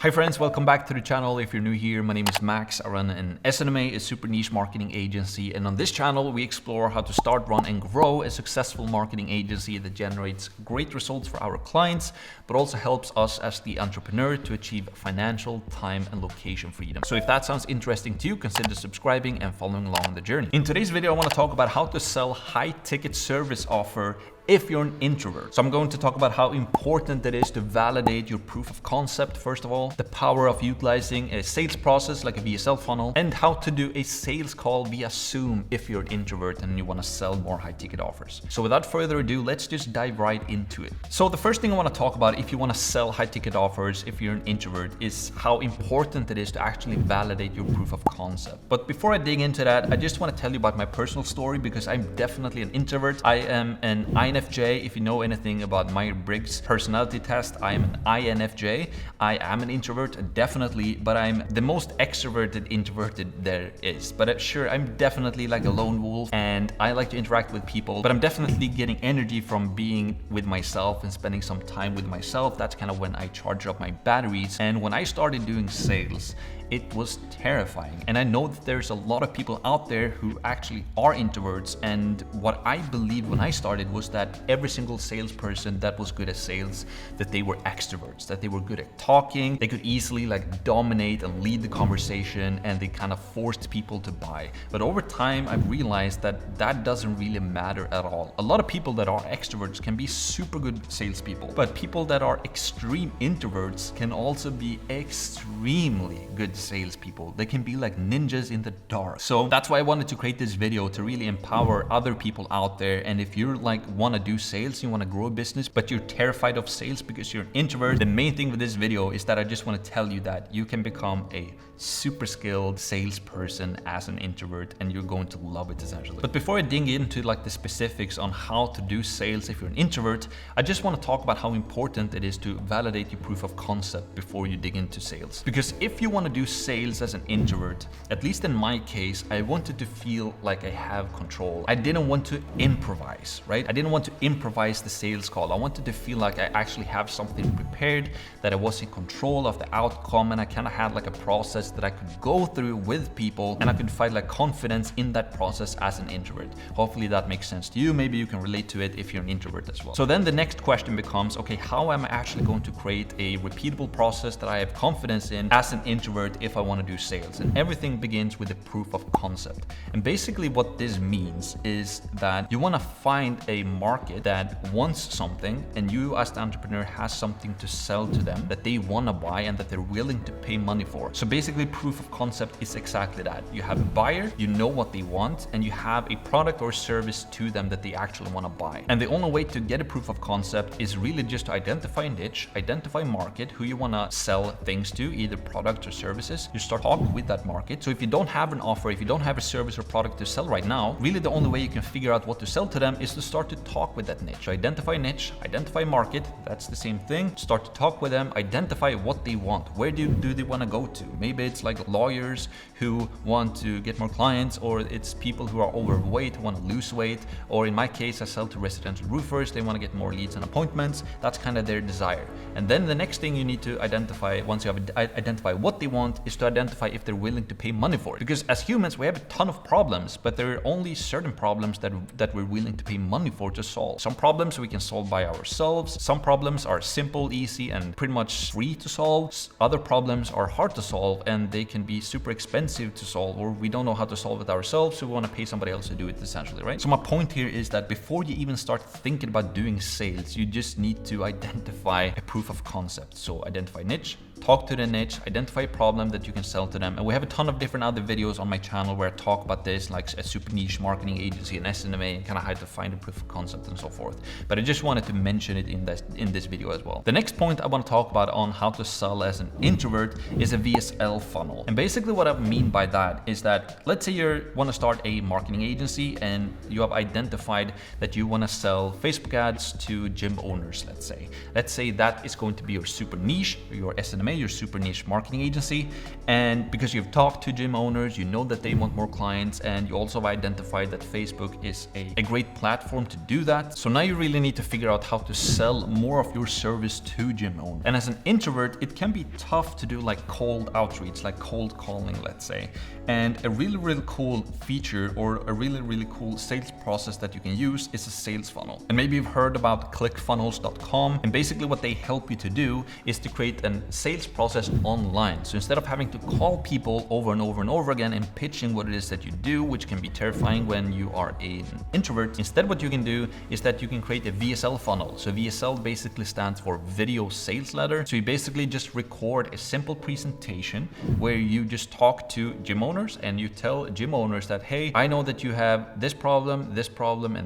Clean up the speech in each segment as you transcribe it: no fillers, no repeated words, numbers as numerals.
Hi friends, welcome back to the channel. If you're new here, my name is Max. I run an SNMA, a super niche marketing agency, and on this channel we explore how to start, run and grow a successful marketing agency that generates great results for our clients, but also helps us as the entrepreneur to achieve financial, time and location freedom. So if that sounds interesting to you, consider subscribing and following along the journey. In today's video, I want to talk about how to sell high ticket service offer if you're an introvert. So I'm going to talk about how important it is to validate your proof of concept, first of all, the power of utilizing a sales process like a VSL funnel, and how to do a sales call via Zoom if you're an introvert and you want to sell more high ticket offers. So without further ado, let's just dive right into it. So the first thing I want to talk about if you want to sell high ticket offers, if you're an introvert, is how important it is to actually validate your proof of concept. But before I dig into that, I just want to tell you about my personal story because I'm definitely an introvert. I am an INFJ. If you know anything about Myers-Briggs personality test, I am an INFJ. I am an introvert, definitely, but I'm the most extroverted introverted there is. But sure, I'm definitely like a lone wolf and I like to interact with people, but I'm definitely getting energy from being with myself and spending some time with myself. That's kind of when I charge up my batteries. And when I started doing sales, it was terrifying. And I know that there's a lot of people out there who actually are introverts. And what I believed when I started was that every single salesperson that was good at sales, that they were extroverts, that they were good at talking, they could easily like dominate and lead the conversation, and they kind of forced people to buy. But over time, I've realized that that doesn't really matter at all. A lot of people that are extroverts can be super good salespeople, but people that are extreme introverts can also be extremely good salespeople. They can be like ninjas in the dark. So that's why I wanted to create this video, to really empower other people out there. And if you're like want to do sales, you want to grow a business, but you're terrified of sales because you're an introvert, the main thing with this video is that I just want to tell you that you can become a super skilled salesperson as an introvert, and you're going to love it essentially. But before I dig into like the specifics on how to do sales if you're an introvert, I just want to talk about how important it is to validate your proof of concept before you dig into sales. Because if you want to do sales as an introvert, at least in my case, I wanted to feel like I have control. I didn't want to improvise, right? I didn't want to improvise the sales call. I wanted to feel like I actually have something prepared, that I was in control of the outcome, and I kind of had like a process that I could go through with people, and I could find like confidence in that process as an introvert. Hopefully that makes sense to you. Maybe you can relate to it if you're an introvert as well. So then the next question becomes, okay, how am I actually going to create a repeatable process that I have confidence in as an introvert if I want to do sales? And everything begins with the proof of concept. And basically what this means is that you want to find a market that wants something, and you as the entrepreneur has something to sell to them that they want to buy and that they're willing to pay money for. So basically proof of concept is exactly that. You have a buyer, you know what they want, and you have a product or service to them that they actually want to buy. And the only way to get a proof of concept is really just to identify a niche, identify market, who you want to sell things to, either products or services. You start talking with that market. So if you don't have an offer, if you don't have a service or product to sell right now, really the only way you can figure out what to sell to them is to start to talk with that niche. So identify niche, identify market, that's the same thing. Start to talk with them, identify what they want. Where do they want to go to? Maybe it's like lawyers who want to get more clients, or it's people who are overweight who want to lose weight, or in my case, I sell to residential roofers. They want to get more leads and appointments. That's kind of their desire. And then the next thing you need to identify, once you have identified what they want, is to identify if they're willing to pay money for it. Because as humans, we have a ton of problems, but there are only certain problems that we're willing to pay money for to solve. Some problems we can solve by ourselves. Some problems are simple, easy, and pretty much free to solve. Other problems are hard to solve, and they can be super expensive to solve, or we don't know how to solve it ourselves, so we want to pay somebody else to do it essentially, right? So my point here is that before you even start thinking about doing sales, you just need to identify a proof of concept. So identify niche, talk to the niche, identify a problem that you can sell to them. And we have a ton of different other videos on my channel where I talk about this, like a super niche marketing agency, an SNMA, and kind of how to find a proof of concept and so forth. But I just wanted to mention it in this video as well. The next point I want to talk about on how to sell as an introvert is a VSL funnel. And basically what I mean by that is that, let's say you want to start a marketing agency and you have identified that you want to sell Facebook ads to gym owners, let's say. Let's say that is going to be your super niche, your SNMA your super niche marketing agency. And because you've talked to gym owners, you know that they want more clients, and you also have identified that Facebook is a great platform to do that. So now you really need to figure out how to sell more of your service to gym owners. And as an introvert, it can be tough to do like cold outreach, like cold calling, let's say. And a really cool feature or a really cool sales process that you can use is a sales funnel. And maybe you've heard about clickfunnels.com, and basically what they help you to do is to create a sales process online. So instead of having to call people over and over again and pitching what it is that you do, which can be terrifying when you are an introvert, instead what you can do is that you can create a VSL funnel. So VSL basically stands for video sales letter. So you basically just record a simple presentation where you just talk to gym owners and you tell gym owners that, hey, I know that you have this problem, and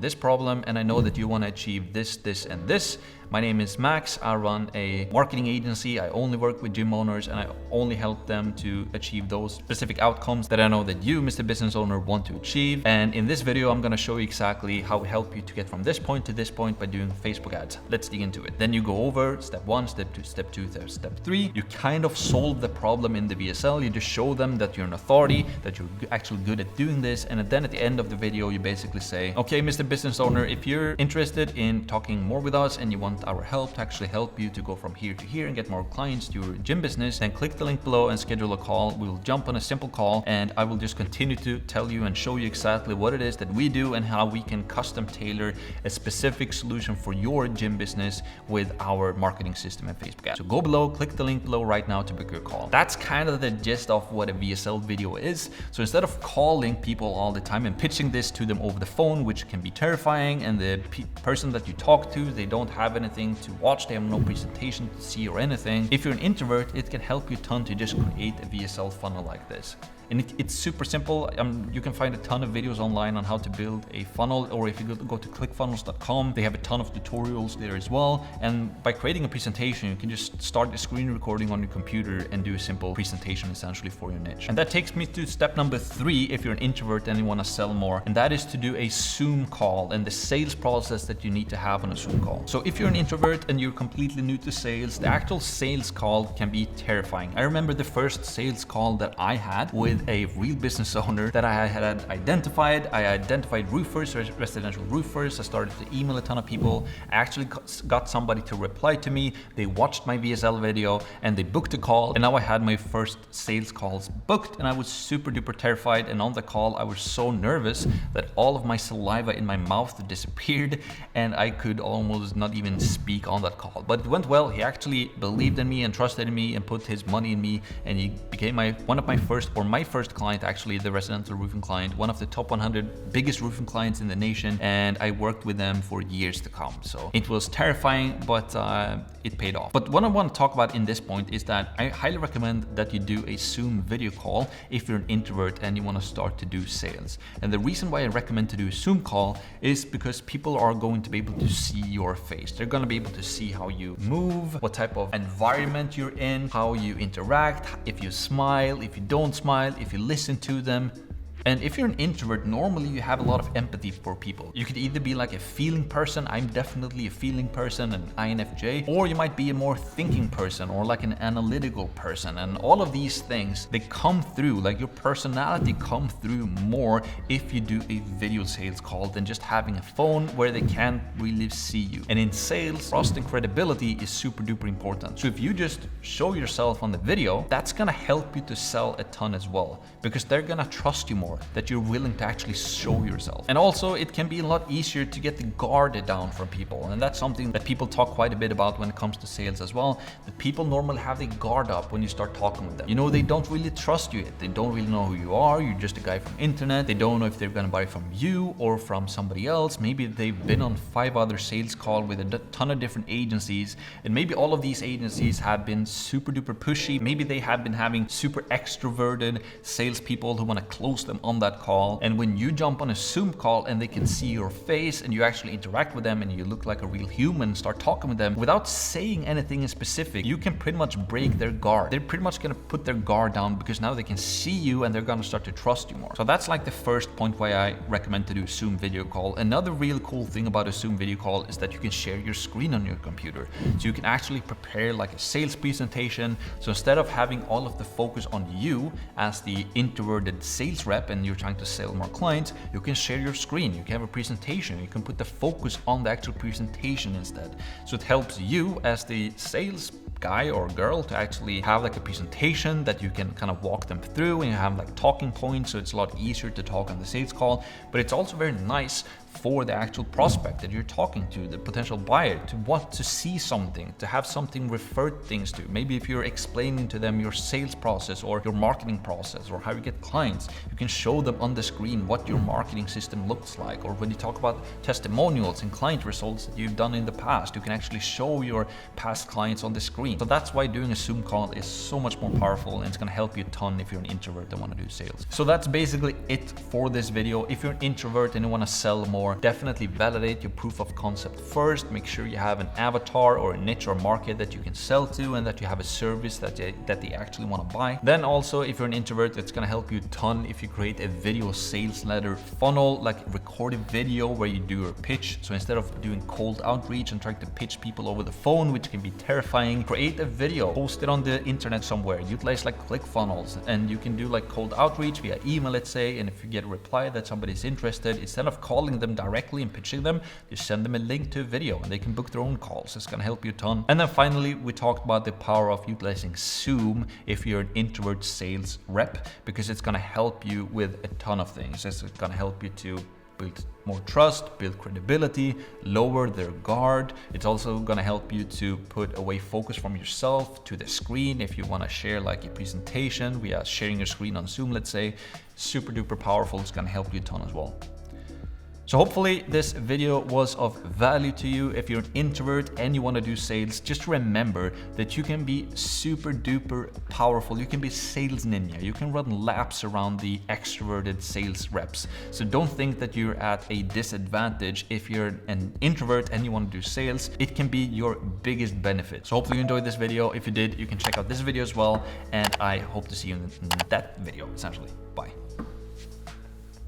this problem, and I know that you want to achieve this, and this. My name is Max. I run a marketing agency. I only work with gym owners, and I only help them to achieve those specific outcomes that I know that you, Mr. Business Owner, want to achieve. And in this video, I'm going to show you exactly how we help you to get from this point to this point by doing Facebook ads. Let's dig into it. Then you go over step 1, step 2, step 2, step 3. You kind of solve the problem in the VSL. You just show them that you're an authority, that you're actually good at doing this. And then at the end of the video, you basically say, okay, Mr. Business Owner, if you're interested in talking more with us and you want our help to actually help you to go from here to here and get more clients to your gym business, then click the link below and schedule a call. We'll jump on a simple call, and I will just continue to tell you and show you exactly what it is that we do and how we can custom tailor a specific solution for your gym business with our marketing system and Facebook ads. So go below, click the link below right now to book your call. That's kind of the gist of what a VSL video is. So instead of calling people all the time and pitching this to them over the phone, which can be terrifying, and the person that you talk to, they don't have anything to watch, they have no presentation to see or anything. If you're an introvert, it can help you a ton to just create a VSL funnel like this. And it's super simple. You can find a ton of videos online on how to build a funnel, or if you go to clickfunnels.com, they have a ton of tutorials there as well. And by creating a presentation, you can just start the screen recording on your computer and do a simple presentation essentially for your niche. And that takes me to step number 3 if you're an introvert and you want to sell more, and that is to do a Zoom call and the sales process that you need to have on a Zoom call. So if you're an introvert and you're completely new to sales, the actual sales call can be terrifying. I remember the first sales call that I had with a real business owner that I had identified. I identified roofers, residential roofers. I started to email a ton of people. I actually got somebody to reply to me. They watched my VSL video and they booked a call. And now I had my first sales calls booked, and I was super duper terrified. And on the call, I was so nervous that all of my saliva in my mouth disappeared and I could almost not even speak on that call. But it went well. He actually believed in me and trusted in me and put his money in me, and he became my first client, actually, the residential roofing client, one of the top 100 biggest roofing clients in the nation, and I worked with them for years to come. So it was terrifying, but it paid off. But what I want to talk about in this point is that I highly recommend that you do a Zoom video call if you're an introvert and you want to start to do sales. And the reason why I recommend to do a Zoom call is because people are going to be able to see your face. They're going to be able to see how you move, what type of environment you're in, how you interact, if you smile, if you don't smile, if you listen to them. And if you're an introvert, normally you have a lot of empathy for people. You could either be like a feeling person, I'm definitely a feeling person, an INFJ, or you might be a more thinking person or like an analytical person. And all of these things, they come through, like your personality come through more if you do a video sales call than just having a phone where they can't really see you. And in sales, trust and credibility is super duper important. So if you just show yourself on the video, that's gonna help you to sell a ton as well, because they're gonna trust you more, that you're willing to actually show yourself. And also it can be a lot easier to get the guard down from people, and that's something that people talk quite a bit about when it comes to sales as well, that people normally have the guard up when you start talking with them. You know, they don't really trust you yet. They don't really know who you are. You're just a guy from internet. They don't know if they're gonna buy from you or from somebody else. Maybe they've been on 5 other sales calls with a ton of different agencies, and maybe all of these agencies have been super duper pushy. Maybe they have been having super extroverted salespeople who want to close them person on that call. And when you jump on a Zoom call and they can see your face and you actually interact with them and you look like a real human, start talking with them without saying anything in specific, you can pretty much break their guard. They're pretty much gonna put their guard down because now they can see you and they're gonna start to trust you more. So that's like the first point why I recommend to do a Zoom video call. Another real cool thing about a Zoom video call is that you can share your screen on your computer. So you can actually prepare like a sales presentation. So instead of having all of the focus on you as the introverted sales rep and you're trying to sell more clients, you can share your screen. You can have a presentation. You can put the focus on the actual presentation instead. So it helps you as the sales guy or girl to actually have like a presentation that you can kind of walk them through, and you have like talking points, so it's a lot easier to talk on the sales call. But it's also very nice for the actual prospect that you're talking to, the potential buyer, to want to see something, to have something referred things to. Maybe if you're explaining to them your sales process or your marketing process or how you get clients, you can show them on the screen what your marketing system looks like. Or when you talk about testimonials and client results that you've done in the past, you can actually show your past clients on the screen. So that's why doing a Zoom call is so much more powerful, and it's gonna help you a ton if you're an introvert and want to do sales. So that's basically it for this video. If you're an introvert and you want to sell more, definitely validate your proof of concept first. Make sure you have an avatar or a niche or market that you can sell to, and that you have a service that they actually want to buy. Then also, if you're an introvert, it's going to help you a ton if you create a video sales letter funnel, like record a video where you do your pitch. So instead of doing cold outreach and trying to pitch people over the phone, which can be terrifying, create a video, post it on the internet somewhere, utilize like ClickFunnels, and you can do like cold outreach via email, let's say. And if you get a reply that somebody's interested, instead of calling them directly and pitching them, just send them a link to a video and they can book their own calls. It's gonna help you a ton. And then finally, we talked about the power of utilizing Zoom if you're an introvert sales rep, because it's gonna help you with a ton of things. It's gonna help you to build more trust, build credibility, lower their guard. It's also gonna help you to put away focus from yourself to the screen. If you wanna share like a presentation via sharing your screen on Zoom, let's say, super duper powerful. It's gonna help you a ton as well. So hopefully this video was of value to you. If you're an introvert and you want to do sales, just remember that you can be super duper powerful. You can be sales ninja. You can run laps around the extroverted sales reps. So don't think that you're at a disadvantage if you're an introvert and you want to do sales. It can be your biggest benefit. So hopefully you enjoyed this video. If you did, you can check out this video as well. And I hope to see you in that video, essentially. Bye.